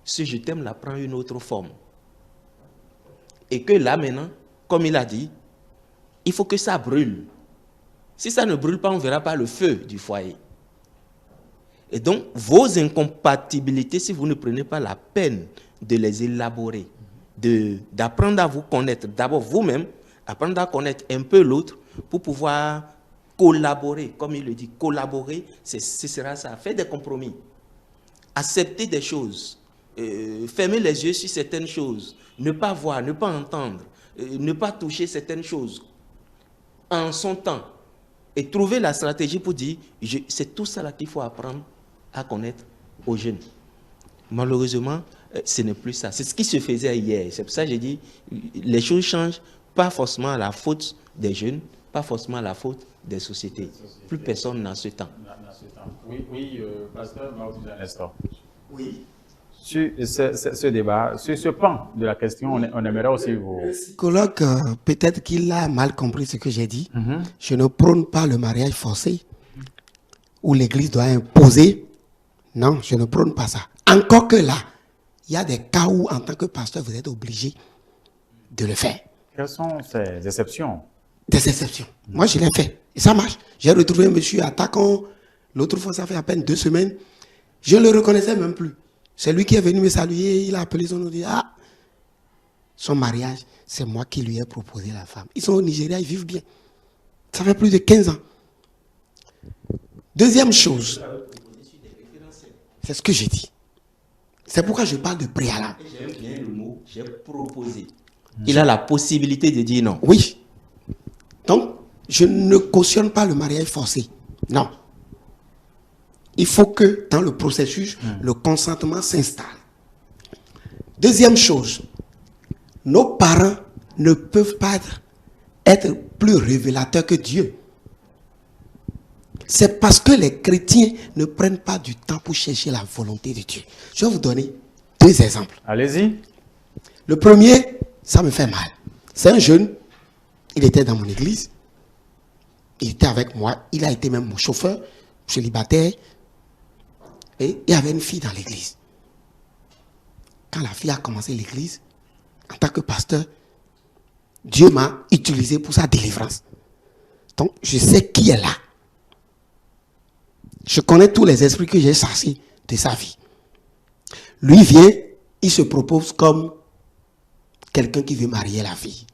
ce je t'aime là prend une autre forme. Et que là maintenant, comme il a dit, il faut que ça brûle. Si ça ne brûle pas, on ne verra pas le feu du foyer. Et donc, vos incompatibilités, si vous ne prenez pas la peine de les élaborer, d'apprendre à vous connaître, d'abord vous-même, apprendre à connaître un peu l'autre pour pouvoir collaborer, comme il le dit, collaborer, ce sera ça, faire des compromis, accepter des choses, fermer les yeux sur certaines choses, ne pas voir, ne pas entendre, ne pas toucher certaines choses en son temps et trouver la stratégie pour dire, c'est tout ça là qu'il faut apprendre à connaître aux jeunes. Malheureusement, ce n'est plus ça. C'est ce qui se faisait hier. C'est pour ça que j'ai dit, les choses changent, pas forcément à la faute des jeunes, pas forcément à la faute des sociétés. Plus personne n'a ce temps. Oui, pasteur, un instant. Oui. Sur ce débat, sur ce pan de la question, on aimerait aussi vous... Le psychologue, peut-être qu'il a mal compris ce que j'ai dit. Je ne prône pas le mariage forcé, où l'Église doit imposer. Non, je ne prône pas ça. Encore que là, il y a des cas où, en tant que pasteur, vous êtes obligé de le faire. Quelles sont ces exceptions? Des exceptions. Moi, je l'ai fait. Et ça marche. J'ai retrouvé un monsieur attaquant. L'autre fois, ça fait à peine 2 semaines. Je ne le reconnaissais même plus. C'est lui qui est venu me saluer. Il a appelé son nom. Ah, son mariage, c'est moi qui lui ai proposé la femme. Ils sont au Nigeria, ils vivent bien. Ça fait plus de 15 ans. Deuxième chose, c'est ce que j'ai dit. C'est pourquoi je parle de préalable. J'aime bien le mot, j'ai proposé. Il a la possibilité de dire non. Oui. Donc, je ne cautionne pas le mariage forcé. Non. Il faut que dans le processus, le consentement s'installe. Deuxième chose, nos parents ne peuvent pas être plus révélateurs que Dieu. C'est parce que les chrétiens ne prennent pas du temps pour chercher la volonté de Dieu. Je vais vous donner 2 exemples. Allez-y. Le premier, ça me fait mal. C'est un jeune, il était dans mon église, il était avec moi, il a été même mon chauffeur, célibataire, et il y avait une fille dans l'église. Quand la fille a commencé l'église, en tant que pasteur, Dieu m'a utilisé pour sa délivrance. Donc, je sais qui est là. Je connais tous les esprits que j'ai chassés de sa vie. Lui vient, il se propose comme quelqu'un qui veut marier la fille.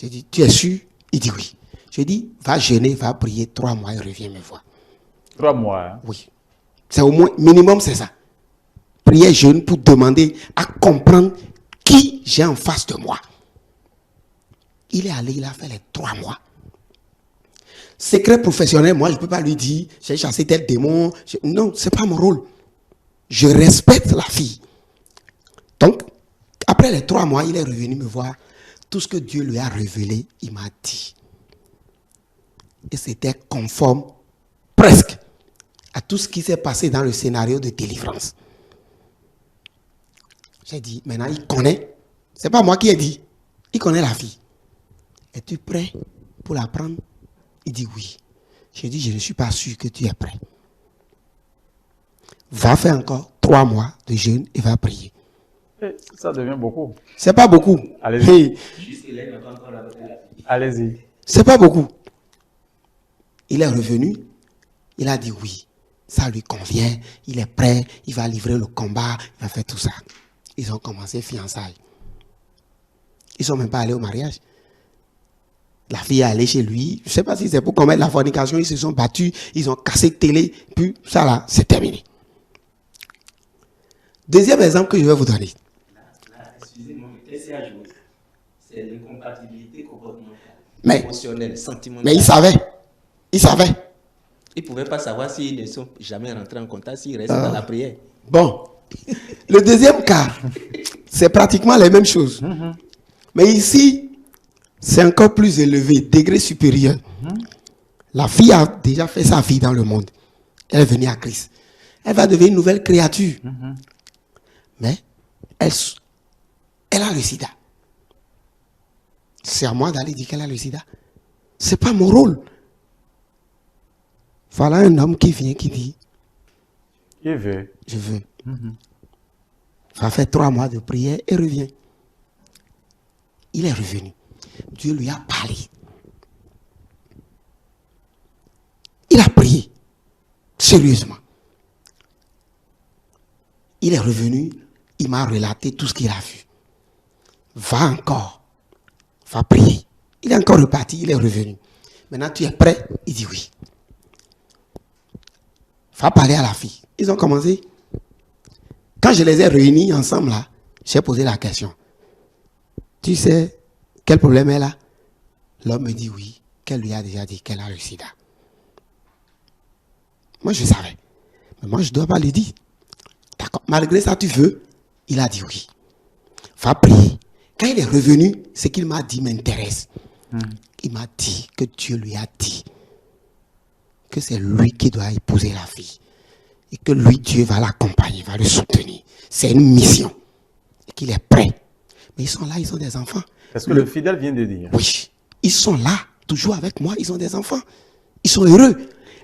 Je dis, tu es sûr? Il dit oui. Je dis, va jeûner, va prier 3 mois et reviens me voir. 3 mois. Hein? Oui. C'est au moins, minimum, c'est ça. Prier jeûne pour demander à comprendre qui j'ai en face de moi. Il est allé, il a fait les 3 mois. Secret professionnel, moi, je ne peux pas lui dire, j'ai chassé tel démon. Non, ce n'est pas mon rôle. Je respecte la fille. Donc, après les 3 mois, il est revenu me voir. Tout ce que Dieu lui a révélé, il m'a dit. Et c'était conforme, presque, à tout ce qui s'est passé dans le scénario de délivrance. J'ai dit, maintenant, il connaît. Ce n'est pas moi qui ai dit. Il connaît la fille. Es-tu prêt pour la prendre? Il dit oui. J'ai dit, je ne suis pas sûr que tu es prêt. Va faire encore 3 mois de jeûne et va prier. Ça devient beaucoup. C'est pas beaucoup. Allez-y. Allez-y. C'est pas beaucoup. Il est revenu. Il a dit oui. Ça lui convient. Il est prêt. Il va livrer le combat. Il va faire tout ça. Ils ont commencé fiançailles. Ils ne sont même pas allés au mariage. La fille est allée chez lui. Je ne sais pas si c'est pour commettre la fornication. Ils se sont battus. Ils ont cassé télé. Puis ça là, c'est terminé. Deuxième exemple que je vais vous donner. Excusez-moi, c'est l'incompatibilité comportementale, émotionnelle, sentimentale. Mais il savait. Il savait. Il ne pouvait pas savoir s'ils ne sont jamais rentrés en contact, s'ils restent dans la prière. Bon. Le deuxième cas, C'est pratiquement les mêmes choses. Mais ici, c'est encore plus élevé, degré supérieur. La fille a déjà fait sa vie dans le monde. Elle est venue à Christ. Elle va devenir une nouvelle créature. Mais elle a le sida. C'est à moi d'aller dire qu'elle a le sida. C'est pas mon rôle. Voilà un homme qui vient, qui dit, il veut. je veux. Va faire 3 mois de prière et revient. Il est revenu. Dieu lui a parlé. Il a prié. Sérieusement. Il est revenu. Il m'a relaté tout ce qu'il a vu. Va encore. Va prier. Il est encore reparti. Il est revenu. Maintenant, tu es prêt? Il dit oui. Va parler à la fille. Ils ont commencé. Quand je les ai réunis ensemble là, j'ai posé la question. Tu sais quel problème elle a? L'homme me dit oui, qu'elle lui a déjà dit qu'elle a le sida. Moi je savais. Mais moi je ne dois pas lui dire. D'accord. Malgré ça, tu veux? Il a dit oui. Va prier. Quand il est revenu, ce qu'il m'a dit m'intéresse. Il m'a dit que Dieu lui a dit que c'est lui qui doit épouser la fille. Et que lui, Dieu va l'accompagner, va le soutenir. C'est une mission. Et qu'il est prêt. Mais ils sont là, ils ont des enfants. C'est ce que le fidèle vient de dire. Oui. Ils sont là, toujours avec moi, ils ont des enfants. Ils sont heureux.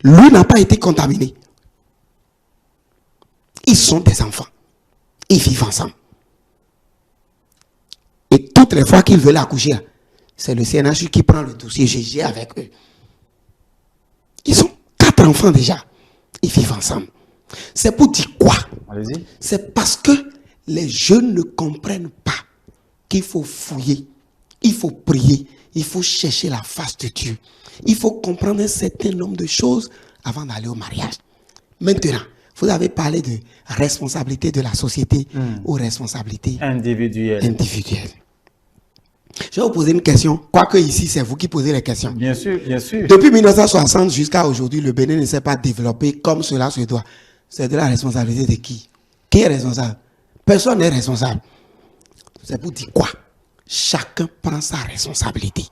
Lui n'a pas été contaminé. Ils sont des enfants. Ils vivent ensemble. Et toutes les fois qu'ils veulent accoucher, c'est le CNHU qui prend le dossier GG avec eux. Ils ont 4 enfants déjà. Ils vivent ensemble. C'est pour dire quoi? Allez-y. C'est parce que les jeunes ne comprennent pas qu'il faut fouiller, il faut prier, il faut chercher la face de Dieu. Il faut comprendre un certain nombre de choses avant d'aller au mariage. Maintenant, vous avez parlé de responsabilité de la société ou responsabilité Individuel. Je vais vous poser une question, quoique ici c'est vous qui posez les questions. Bien sûr, bien sûr. Depuis 1960 jusqu'à aujourd'hui, le Bénin ne s'est pas développé comme cela se doit. C'est de la responsabilité de qui? Qui est responsable? Personne n'est responsable. C'est pour dire quoi? Chacun prend sa responsabilité.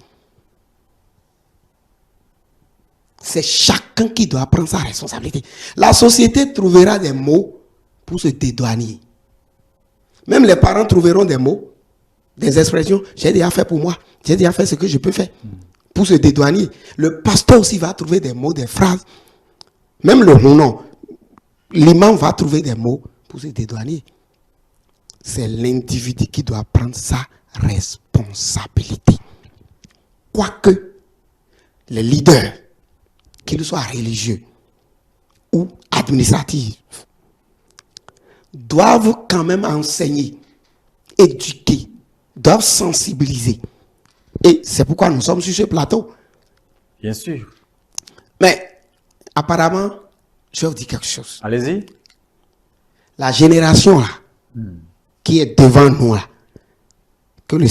C'est chacun qui doit prendre sa responsabilité. La société trouvera des mots pour se dédouaner. Même les parents trouveront des mots, des expressions. J'ai déjà fait pour moi. J'ai déjà fait ce que je peux faire pour se dédouaner. Le pasteur aussi va trouver des mots, des phrases. Même le nom. L'imam va trouver des mots pour se dédouaner. C'est l'individu qui doit prendre sa responsabilité. Quoique les leaders, qu'ils soient religieux ou administratifs, doivent quand même enseigner, éduquer, doivent sensibiliser. Et c'est pourquoi nous sommes sur ce plateau. Bien sûr. Mais apparemment, je vais vous dire quelque chose. Allez-y. La génération là, qui est devant nous là, que le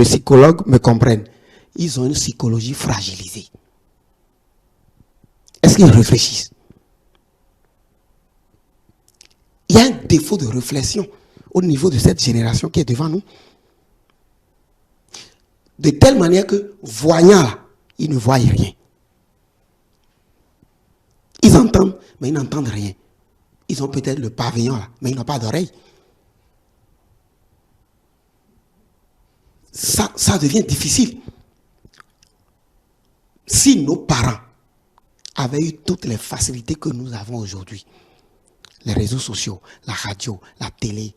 psychologue me comprenne, ils ont une psychologie fragilisée. Est-ce qu'ils réfléchissent? Il y a un défaut de réflexion au niveau de cette génération qui est devant nous. De telle manière que, voyant là, ils ne voient rien. Ils entendent, mais ils n'entendent rien. Ils ont peut-être le pavillon là, mais ils n'ont pas d'oreille. Ça devient difficile. Si nos parents avaient eu toutes les facilités que nous avons aujourd'hui, les réseaux sociaux, la radio, la télé,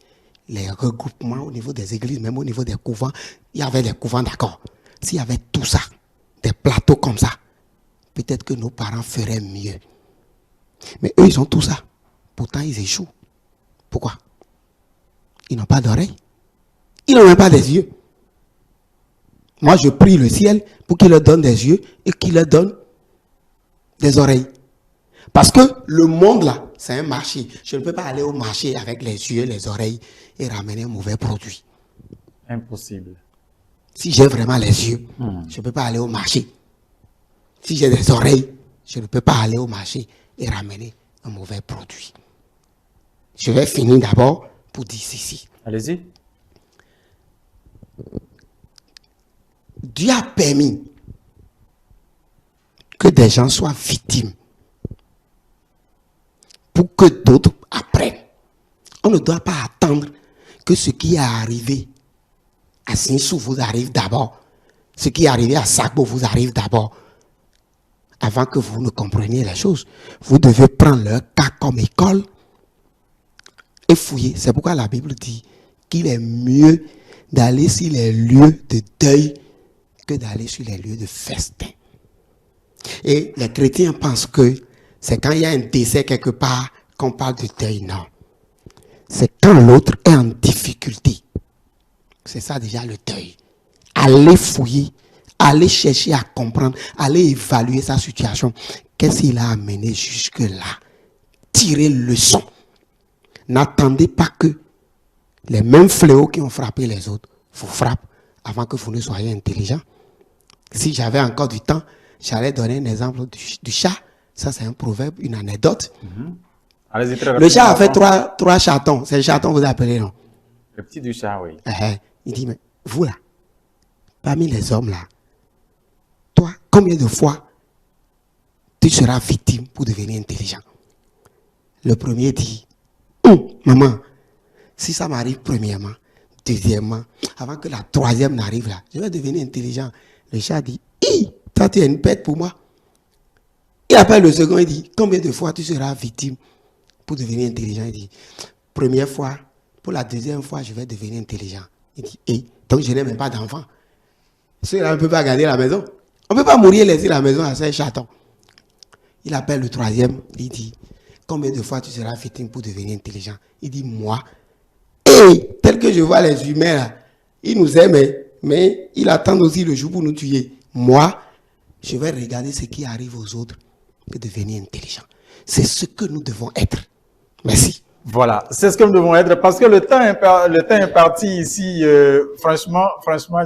les regroupements au niveau des églises, même au niveau des couvents, il y avait des couvents, d'accord. S'il y avait tout ça, des plateaux comme ça, peut-être que nos parents feraient mieux. Mais eux, ils ont tout ça. Pourtant, ils échouent. Pourquoi? Ils n'ont pas d'oreilles. Ils n'ont même pas des yeux. Moi, je prie le ciel pour qu'il leur donne des yeux et qu'il leur donne des oreilles. Parce que le monde là, c'est un marché. Je ne peux pas aller au marché avec les yeux, les oreilles et ramener un mauvais produit. Impossible. Si j'ai vraiment les yeux, je ne peux pas aller au marché. Si j'ai des oreilles, je ne peux pas aller au marché et ramener un mauvais produit. Je vais finir d'abord pour dire ceci. Allez-y. Dieu a permis que des gens soient victimes pour que d'autres apprennent. On ne doit pas attendre que ce qui est arrivé à Sinsou vous arrive d'abord. Ce qui est arrivé à Sagbo vous arrive d'abord. Avant que vous ne compreniez les choses, vous devez prendre leur cas comme école et fouiller. C'est pourquoi la Bible dit qu'il est mieux d'aller sur les lieux de deuil que d'aller sur les lieux de festin. Et les chrétiens pensent que c'est quand il y a un décès quelque part qu'on parle de deuil. Non. C'est quand l'autre est en difficulté. C'est ça déjà le deuil. Allez fouiller, allez chercher à comprendre, allez évaluer sa situation. Qu'est-ce qu'il a amené jusque-là? Tirez leçon. N'attendez pas que les mêmes fléaux qui ont frappé les autres vous frappent avant que vous ne soyez intelligent. Si j'avais encore du temps, j'allais donner un exemple du chat. Ça, c'est un proverbe, une anecdote. Allez-y, très Le chat a fait rapidement. trois chatons. C'est le chaton que vous appelez, non? Le petit du chat, oui. Il dit, mais vous là, parmi les hommes là, toi, combien de fois tu seras victime pour devenir intelligent? Le premier dit, maman, si ça m'arrive premièrement, deuxièmement, avant que la troisième n'arrive là, je vais devenir intelligent. Le chat dit, toi tu es une bête pour moi. Il appelle le second, il dit, combien de fois tu seras victime pour devenir intelligent? Il dit, première fois, pour la deuxième fois, je vais devenir intelligent. Il dit, donc je n'ai même pas d'enfant. Ceux-là ne peuvent pas garder la maison. On ne peut pas mourir laisser la maison à ces chatons. Il appelle le troisième, il dit, combien de fois tu seras victime pour devenir intelligent? Il dit, moi. Et tel que je vois les humains là, ils nous aiment, mais ils attendent aussi le jour pour nous tuer. Moi, je vais regarder ce qui arrive aux autres et devenir intelligent. C'est ce que nous devons être. Merci. Voilà, c'est ce que nous devons être parce que le temps est parti ici. Franchement,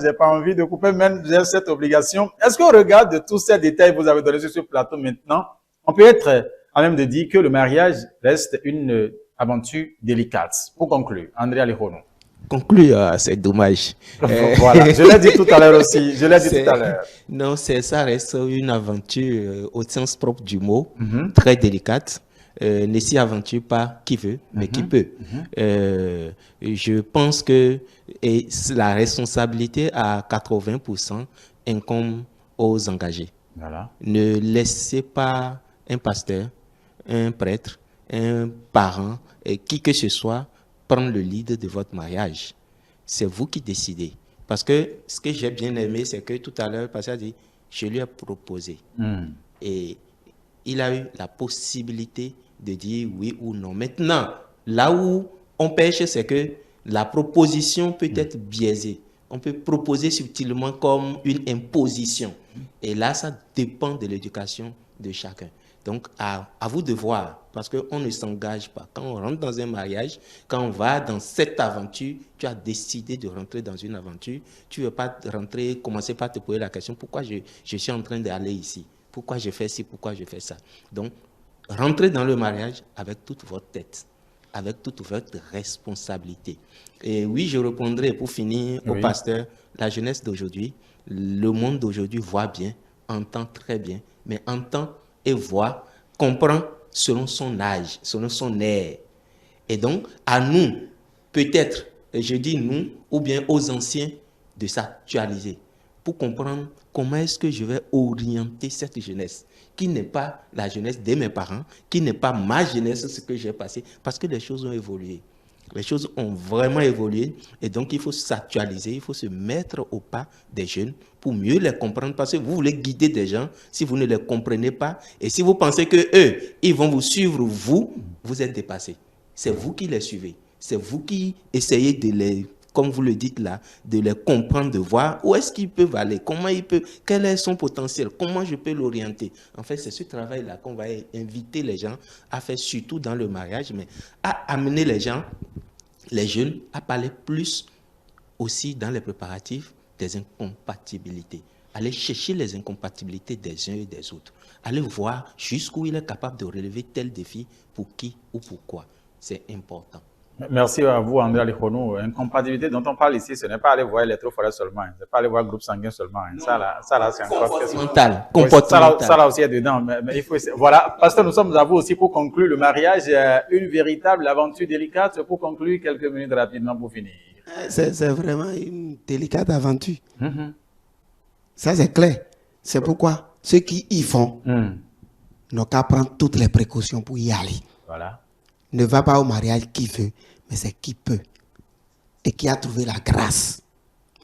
j'ai pas envie de couper, même j'ai cette obligation. Est-ce qu'au regard de tous ces détails que vous avez donnés sur ce plateau maintenant, on peut être à même de dire que le mariage reste une aventure délicate? Pour conclure, André Alihono. Conclure, c'est dommage. Voilà, je l'ai dit tout à l'heure aussi. Non, ça reste une aventure au sens propre du mot, très délicate. Ne s'y aventure pas qui veut, mais qui peut. Je pense que la responsabilité à 80% incombe aux engagés. Voilà. Ne laissez pas un pasteur, un prêtre, un parent, qui que ce soit, prendre le lead de votre mariage. C'est vous qui décidez. Parce que ce que j'ai bien aimé, c'est que tout à l'heure, le pasteur a dit, je lui ai proposé. Et il a eu la possibilité de dire oui ou non. Maintenant, là où on pêche, c'est que la proposition peut être biaisée. On peut proposer subtilement comme une imposition. Et là, ça dépend de l'éducation de chacun. Donc, à vous de voir, parce qu'on ne s'engage pas. Quand on rentre dans un mariage, quand on va dans cette aventure, tu as décidé de rentrer dans une aventure, tu ne veux pas commencer par te poser la question, pourquoi je suis en train d'aller ici? Pourquoi je fais ci? Pourquoi je fais ça? Donc, rentrez dans le mariage avec toute votre tête, avec toute votre responsabilité. Et oui, je répondrai pour finir au pasteur, la jeunesse d'aujourd'hui, le monde d'aujourd'hui voit bien, entend très bien, mais entend et voit, comprend selon son âge, selon son air. Et donc, à nous, peut-être, je dis nous, ou bien aux anciens, de s'actualiser pour comprendre comment est-ce que je vais orienter cette jeunesse, qui n'est pas la jeunesse de mes parents, qui n'est pas ma jeunesse, ce que j'ai passé, parce que les choses ont évolué. Les choses ont vraiment évolué et donc il faut s'actualiser, il faut se mettre au pas des jeunes pour mieux les comprendre parce que vous voulez guider des gens si vous ne les comprenez pas et si vous pensez que eux, ils vont vous suivre, vous êtes dépassé. C'est vous qui les suivez, c'est vous qui essayez de les, comme vous le dites là, de les comprendre, de voir où est-ce qu'ils peuvent aller, comment ils peuvent, quel est son potentiel, comment je peux l'orienter. En fait, c'est ce travail-là qu'on va inviter les gens à faire, surtout dans le mariage, mais à amener les gens, les jeunes, à parler plus aussi dans les préparatifs des incompatibilités. Aller chercher les incompatibilités des uns et des autres. Aller voir jusqu'où il est capable de relever tel défi, pour qui ou pourquoi. C'est important. Merci à vous, André Alikhounou. Incompatibilité dont on parle ici, ce n'est pas aller voir l'électrophorèse seulement, ce n'est pas aller voir le groupe sanguin seulement. Ça là, c'est encore quelque chose. Comportemental. Ça là aussi est dedans. Mais il faut essayer. Voilà, parce que nous sommes à vous aussi pour conclure le mariage, une véritable aventure délicate. Pour conclure, quelques minutes rapidement pour finir. C'est vraiment une délicate aventure. Ça, c'est clair. C'est pourquoi ceux qui y font n'ont qu'à prendre toutes les précautions pour y aller. Voilà. Ne va pas au mariage qui veut, mais c'est qui peut et qui a trouvé la grâce.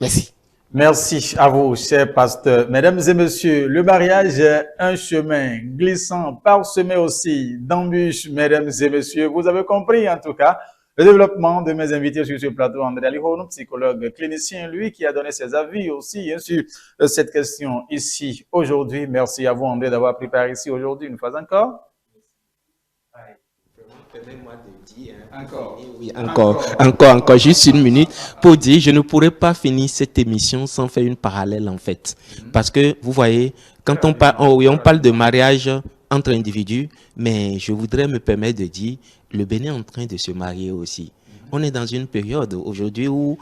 Merci. Merci à vous, chers pasteurs. Mesdames et messieurs, le mariage est un chemin glissant, parsemé aussi d'embûches, mesdames et messieurs. Vous avez compris en tout cas le développement de mes invités sur ce plateau. André Alikhounou, psychologue clinicien, lui qui a donné ses avis aussi sur cette question ici aujourd'hui. Merci à vous, André, d'avoir préparé ici aujourd'hui une fois encore. Permets-moi de dire, encore, juste une minute pour dire, je ne pourrais pas finir cette émission sans faire une parallèle en fait. Parce que vous voyez, quand on parle de mariage entre individus, mais je voudrais me permettre de dire, le Bénin est en train de se marier aussi. On est dans une période aujourd'hui où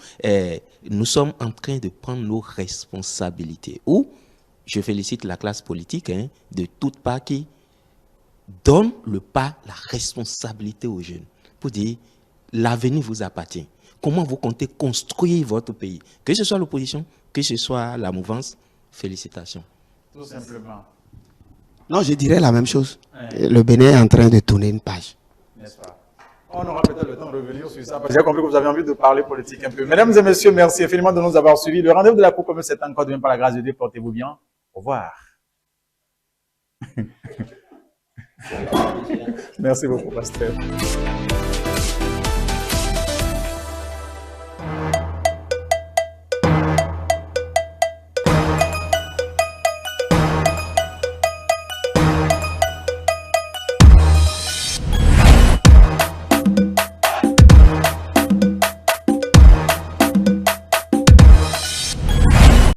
nous sommes en train de prendre nos responsabilités. Où je félicite la classe politique de toutes parts qui donne le pas, la responsabilité aux jeunes pour dire l'avenir vous appartient. Comment vous comptez construire votre pays? Que ce soit l'opposition, que ce soit la mouvance, félicitations. Tout simplement. Non, je dirais la même chose. Le Bénin est en train de tourner une page. N'est-ce pas? On aura peut-être le temps de revenir sur ça, parce que j'ai compris que vous avez envie de parler politique un peu. Mesdames et messieurs, merci infiniment de nous avoir suivis. Le rendez-vous de la Cour comme c'est encore demain par la grâce de Dieu. Portez-vous bien. Au revoir. Merci beaucoup, pasteur.